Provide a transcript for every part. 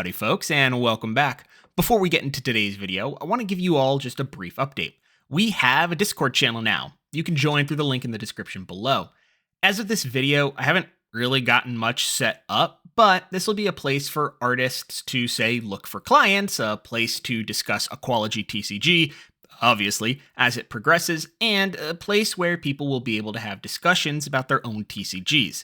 Howdy folks, and welcome back. Before we get into today's video, I want to give you all just a brief update. We have a Discord channel now. You can join through the link in the description below. As of this video, I haven't really gotten much set up, but this will be a place for artists to, say, look for clients, a place to discuss Aquology TCG, obviously, as it progresses, and a place where people will be able to have discussions about their own TCGs.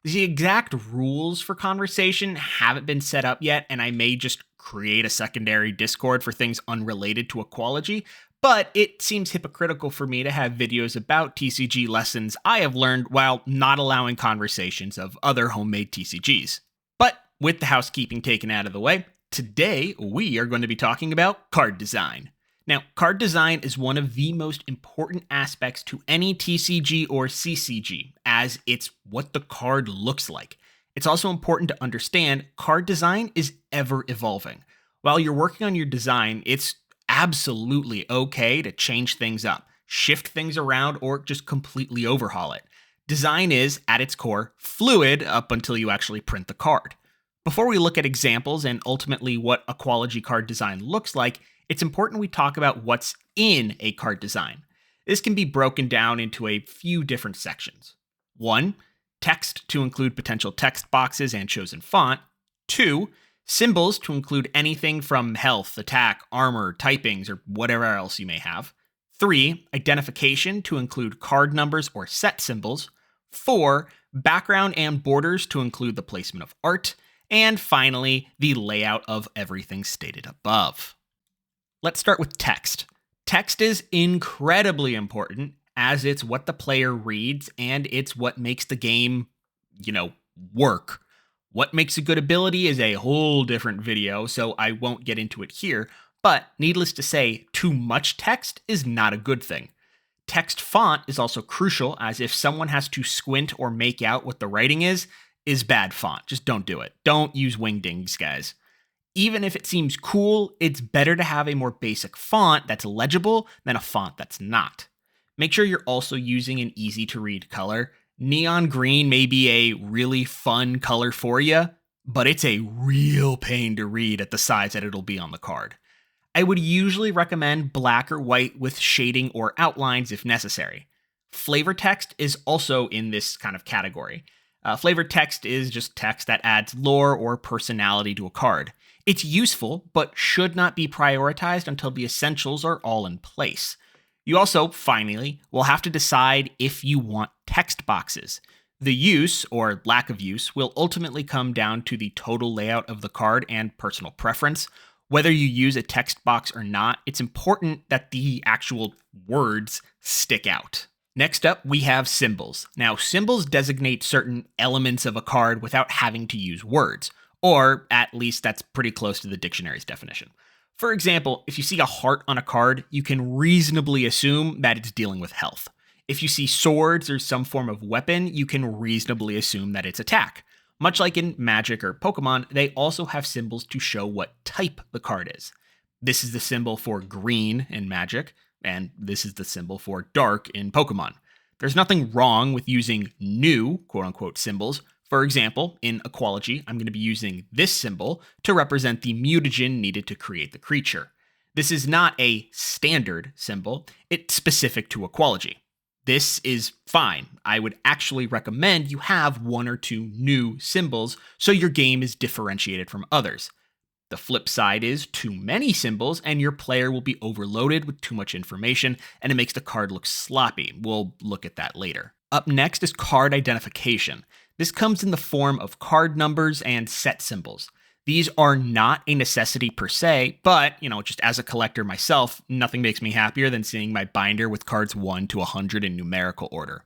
The exact rules for conversation haven't been set up yet, and I may just create a secondary Discord for things unrelated to Aquology, but it seems hypocritical for me to have videos about TCG lessons I have learned while not allowing conversations of other homemade TCGs. But with the housekeeping taken out of the way, today we are going to be talking about card design. Now, card design is one of the most important aspects to any TCG or CCG, as it's what the card looks like. It's also important to understand card design is ever evolving. While you're working on your design, it's absolutely okay to change things up, shift things around, or just completely overhaul it. Design is, at its core, fluid up until you actually print the card. Before we look at examples and ultimately what Aquology card design looks like, it's important we talk about what's in a card design. This can be broken down into a few different sections. 1. Text to include potential text boxes and chosen font. 2. Symbols to include anything from health, attack, armor, typings, or whatever else you may have. 3. Identification to include card numbers or set symbols. 4. Background and borders to include the placement of art. And finally, the layout of everything stated above. Let's start with text. Text is incredibly important as it's what the player reads and it's what makes the game, work. What makes a good ability is a whole different video, so I won't get into it here, but needless to say, too much text is not a good thing. Text font is also crucial, as if someone has to squint or make out what the writing is bad font. Just don't do it. Don't use wingdings, guys. Even if it seems cool, it's better to have a more basic font that's legible than a font that's not. Make sure you're also using an easy-to-read color. Neon green may be a really fun color for you, but it's a real pain to read at the size that it'll be on the card. I would usually recommend black or white with shading or outlines if necessary. Flavor text is also in this kind of category. Flavor text is just text that adds lore or personality to a card. It's useful, but should not be prioritized until the essentials are all in place. You also, finally, will have to decide if you want text boxes. The use, or lack of use, will ultimately come down to the total layout of the card and personal preference. Whether you use a text box or not, it's important that the actual words stick out. Next up, we have symbols. Now, symbols designate certain elements of a card without having to use words. Or at least that's pretty close to the dictionary's definition. For example, if you see a heart on a card, you can reasonably assume that it's dealing with health. If you see swords or some form of weapon, you can reasonably assume that it's attack. Much like in Magic or Pokemon, they also have symbols to show what type the card is. This is the symbol for green in Magic, and this is the symbol for dark in Pokemon. There's nothing wrong with using new, quote-unquote, symbols. For example, in Aquology, I'm going to be using this symbol to represent the mutagen needed to create the creature. This is not a standard symbol, it's specific to Aquology. This is fine. I would actually recommend you have 1 or 2 new symbols so your game is differentiated from others. The flip side is too many symbols and your player will be overloaded with too much information and it makes the card look sloppy. We'll look at that later. Up next is card identification. This comes in the form of card numbers and set symbols. These are not a necessity per se, but, just as a collector myself, nothing makes me happier than seeing my binder with cards 1 to 100 in numerical order.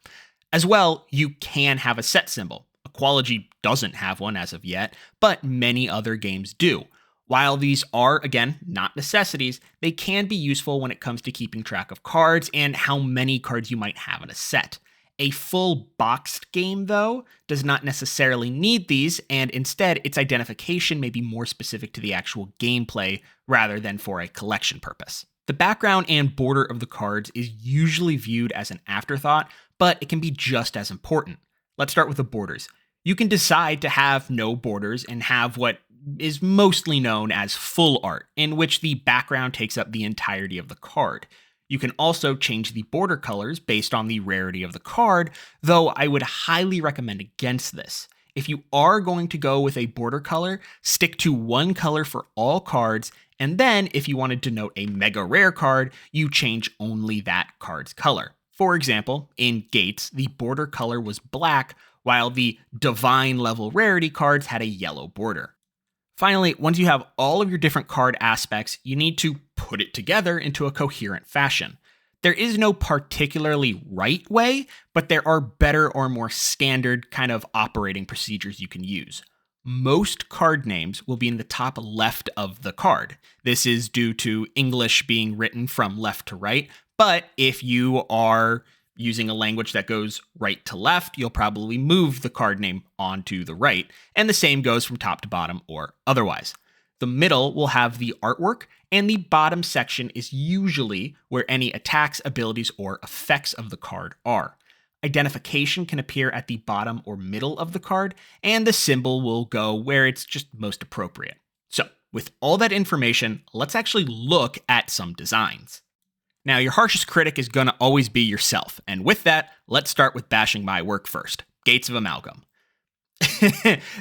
As well, you can have a set symbol. Aquology doesn't have one as of yet, but many other games do. While these are, again, not necessities, they can be useful when it comes to keeping track of cards and how many cards you might have in a set. A full boxed game, though, does not necessarily need these, and instead its identification may be more specific to the actual gameplay rather than for a collection purpose. The background and border of the cards is usually viewed as an afterthought, but it can be just as important. Let's start with the borders. You can decide to have no borders and have what is mostly known as full art, in which the background takes up the entirety of the card. You can also change the border colors based on the rarity of the card, though I would highly recommend against this. If you are going to go with a border color, stick to one color for all cards, and then if you want to denote a mega rare card, you change only that card's color. For example, in Gates, the border color was black, while the divine level rarity cards had a yellow border. Finally, once you have all of your different card aspects, you need to put it together into a coherent fashion. There is no particularly right way, but there are better or more standard kind of operating procedures you can use. Most card names will be in the top left of the card. This is due to English being written from left to right, but if you are using a language that goes right to left, you'll probably move the card name onto the right, and the same goes from top to bottom or otherwise. The middle will have the artwork, and the bottom section is usually where any attacks, abilities, or effects of the card are. Identification can appear at the bottom or middle of the card, and the symbol will go where it's just most appropriate. So, with all that information, let's actually look at some designs. Now, your harshest critic is going to always be yourself, and with that, let's start with bashing my work first. Gates of Amalgam.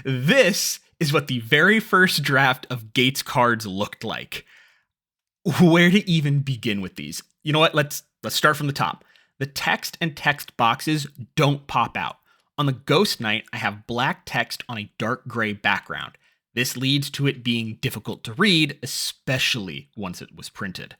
This is what the very first draft of Gates cards looked like. Where to even begin with these? You know what? Let's start from the top. The text and text boxes don't pop out. On the Ghost Knight, I have black text on a dark gray background. This leads to it being difficult to read, especially once it was printed.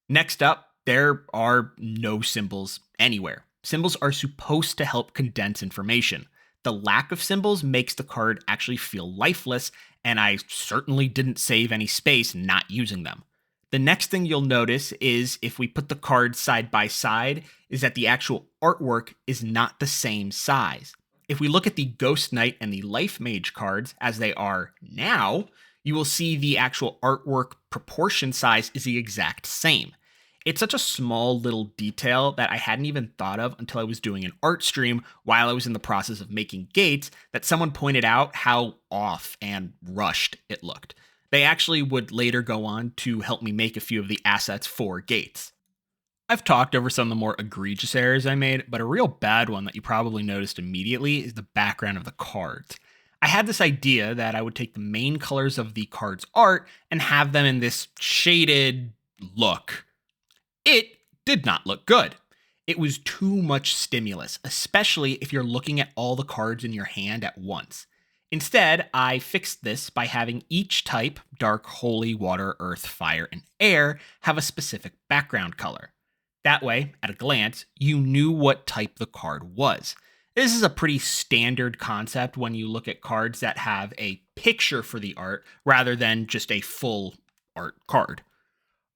Next up, there are no symbols anywhere. Symbols are supposed to help condense information. The lack of symbols makes the card actually feel lifeless, and I certainly didn't save any space not using them. The next thing you'll notice is if we put the cards side by side, is that the actual artwork is not the same size. If we look at the Ghost Knight and the Life Mage cards as they are now, you will see the actual artwork proportion size is the exact same. It's such a small little detail that I hadn't even thought of until I was doing an art stream while I was in the process of making Gates that someone pointed out how off and rushed it looked. They actually would later go on to help me make a few of the assets for Gates. I've talked over some of the more egregious errors I made, but a real bad one that you probably noticed immediately is the background of the cards. I had this idea that I would take the main colors of the card's art and have them in this shaded look. It did not look good. It was too much stimulus, especially if you're looking at all the cards in your hand at once. Instead, I fixed this by having each type, dark, holy, water, earth, fire, and air, have a specific background color. That way, at a glance, you knew what type the card was. This is a pretty standard concept when you look at cards that have a picture for the art rather than just a full art card.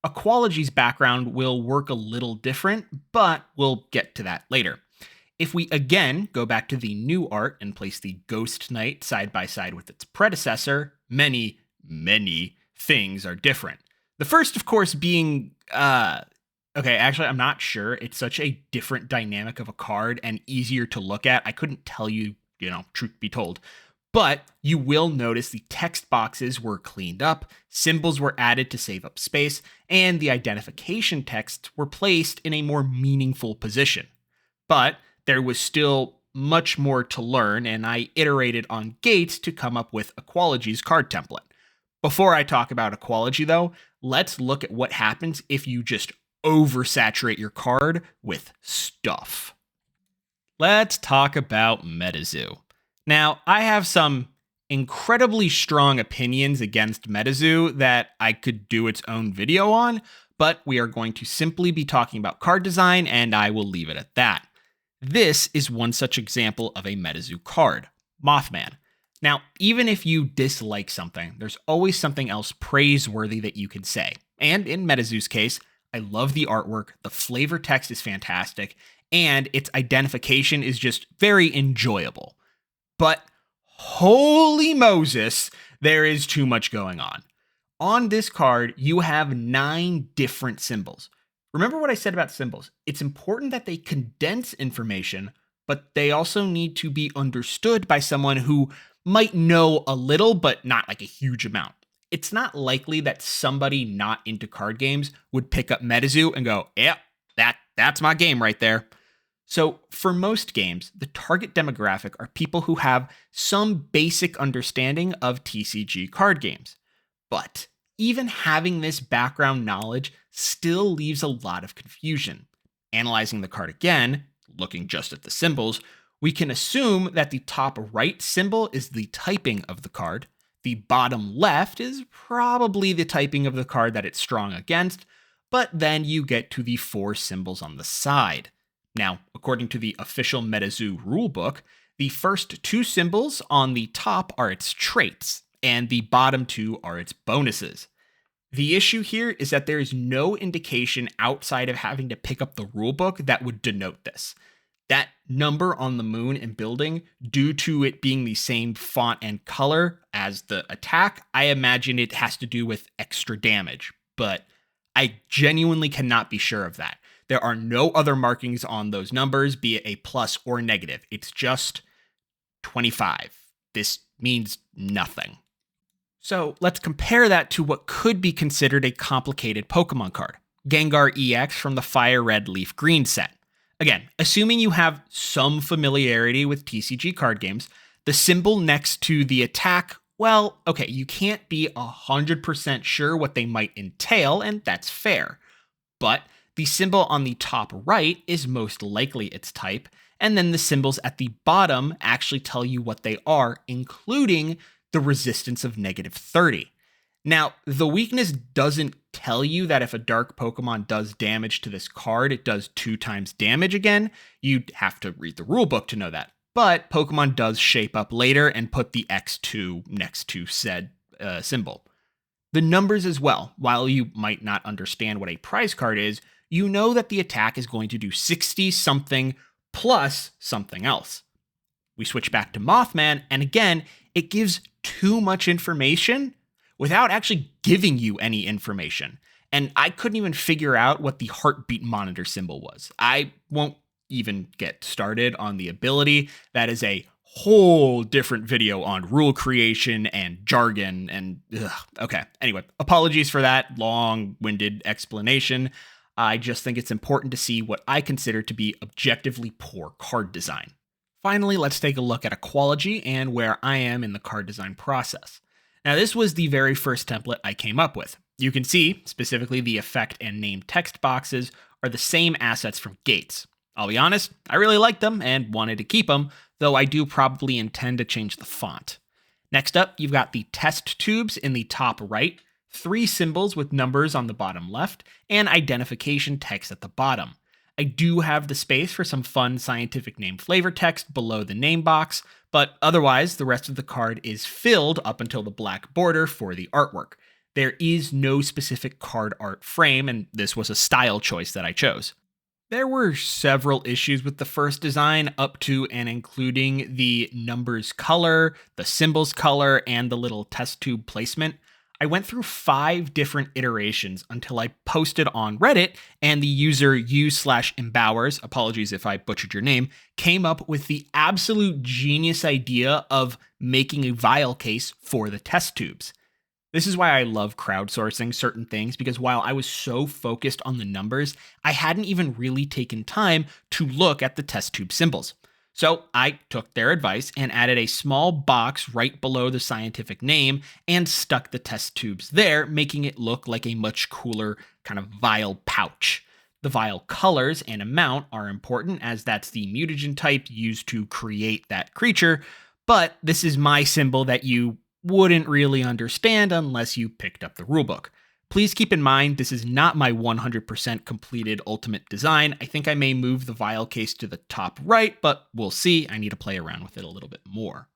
Aquology's background will work a little different, but we'll get to that later. If we again go back to the new art and place the Ghost Knight side by side with its predecessor, many things are different. The first, of course, being, okay, actually, I'm not sure. It's such a different dynamic of a card and easier to look at. I couldn't tell you, truth be told. But you will notice the text boxes were cleaned up, symbols were added to save up space, and the identification texts were placed in a more meaningful position. But there was still much more to learn, and I iterated on Gates to come up with Aquology's card template. Before I talk about Aquology, though, let's look at what happens if you just oversaturate your card with stuff. Let's talk about MetaZoo. Now, I have some incredibly strong opinions against MetaZoo that I could do its own video on, but we are going to simply be talking about card design, and I will leave it at that. This is one such example of a MetaZoo card, Mothman. Now, even if you dislike something, there's always something else praiseworthy that you can say. And in MetaZoo's case, I love the artwork, the flavor text is fantastic, and its identification is just very enjoyable. But holy Moses, there is too much going on. On this card, you have 9 different symbols. Remember what I said about symbols. It's important that they condense information, but they also need to be understood by someone who might know a little, but not like a huge amount. It's not likely that somebody not into card games would pick up MetaZoo and go, "Yep, that's my game right there." So, for most games, the target demographic are people who have some basic understanding of TCG card games. But even having this background knowledge still leaves a lot of confusion. Analyzing the card again, looking just at the symbols, we can assume that the top right symbol is the typing of the card. The bottom left is probably the typing of the card that it's strong against, but then you get to the 4 symbols on the side. Now, according to the official MetaZoo rulebook, the first 2 symbols on the top are its traits, and the bottom 2 are its bonuses. The issue here is that there is no indication outside of having to pick up the rulebook that would denote this. That number on the moon and building, due to it being the same font and color as the attack, I imagine it has to do with extra damage, but I genuinely cannot be sure of that. There are no other markings on those numbers, be it a plus or negative. It's just 25. This means nothing. So let's compare that to what could be considered a complicated Pokemon card, Gengar EX from the Fire Red Leaf Green set. Again, assuming you have some familiarity with TCG card games, the symbol next to the attack, well, okay, you can't be 100% sure what they might entail, and that's fair. But the symbol on the top right is most likely its type, and then the symbols at the bottom actually tell you what they are, including the resistance of -30. Now, the weakness doesn't tell you that if a dark Pokemon does damage to this card, it does 2 times damage again. You'd have to read the rulebook to know that. But Pokemon does shape up later and put the X2 next to said symbol. The numbers as well, while you might not understand what a prize card is, you know that the attack is going to do 60 something plus something else. We switch back to Mothman, and again, it gives too much information without actually giving you any information. And I couldn't even figure out what the heartbeat monitor symbol was. I won't even get started on the ability. That is a whole different video on rule creation and jargon and okay. Anyway, apologies for that long-winded explanation. I just think it's important to see what I consider to be objectively poor card design. Finally, let's take a look at Aquology and where I am in the card design process. Now, this was the very first template I came up with. You can see, specifically the effect and name text boxes are the same assets from Gates. I'll be honest, I really liked them and wanted to keep them, though I do probably intend to change the font. Next up, you've got the test tubes in the top right, 3 symbols with numbers on the bottom left, and identification text at the bottom. I do have the space for some fun scientific name flavor text below the name box, but otherwise the rest of the card is filled up until the black border for the artwork. There is no specific card art frame, and this was a style choice that I chose. There were several issues with the first design, up to and including the numbers color, the symbols color, and the little test tube placement. I went through 5 different iterations until I posted on Reddit, and the user u/embowers, apologies if I butchered your name, came up with the absolute genius idea of making a vial case for the test tubes. This is why I love crowdsourcing certain things, because while I was so focused on the numbers, I hadn't even really taken time to look at the test tube symbols. So I took their advice and added a small box right below the scientific name and stuck the test tubes there, making it look like a much cooler kind of vial pouch. The vial colors and amount are important, as that's the mutagen type used to create that creature, but this is my symbol that you wouldn't really understand unless you picked up the rulebook. Please keep in mind, this is not my 100% completed ultimate design. I think I may move the vial case to the top right, but we'll see. I need to play around with it a little bit more.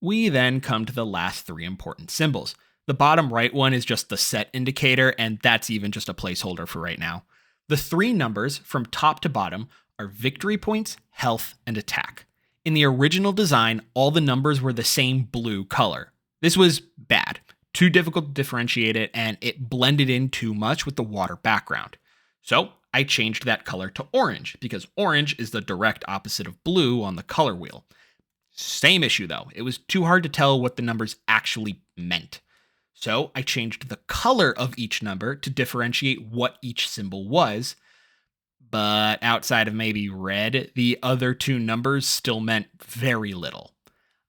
We then come to the last 3 important symbols. The bottom right one is just the set indicator, and that's even just a placeholder for right now. The 3 numbers from top to bottom are victory points, health, and attack. In the original design, all the numbers were the same blue color. This was bad. Too difficult to differentiate it, and it blended in too much with the water background. So I changed that color to orange, because orange is the direct opposite of blue on the color wheel. Same issue though. It was too hard to tell what the numbers actually meant. So I changed the color of each number to differentiate what each symbol was. But outside of maybe red, the other two numbers still meant very little.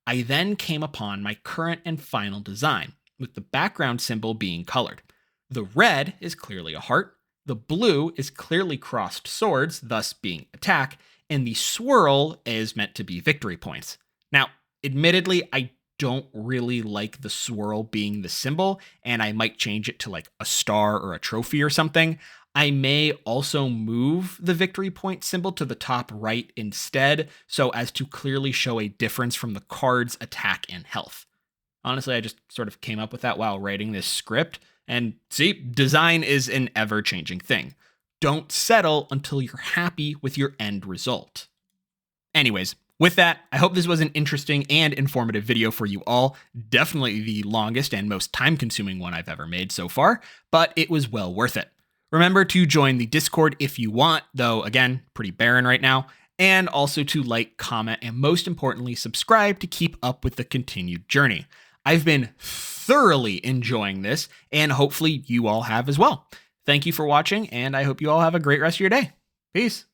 I then came upon my current and final design, with the background symbol being colored. The red is clearly a heart, the blue is clearly crossed swords, thus being attack, and the swirl is meant to be victory points. Now, admittedly, I don't really like the swirl being the symbol, and I might change it to like a star or a trophy or something. I may also move the victory point symbol to the top right instead, so as to clearly show a difference from the card's attack and health. Honestly, I just sort of came up with that while writing this script, and see, design is an ever-changing thing. Don't settle until you're happy with your end result. Anyways, with that, I hope this was an interesting and informative video for you all. Definitely the longest and most time-consuming one I've ever made so far, but it was well worth it. Remember to join the Discord if you want, though again, pretty barren right now, and also to like, comment, and most importantly, subscribe to keep up with the continued journey. I've been thoroughly enjoying this, and hopefully you all have as well. Thank you for watching, and I hope you all have a great rest of your day. Peace.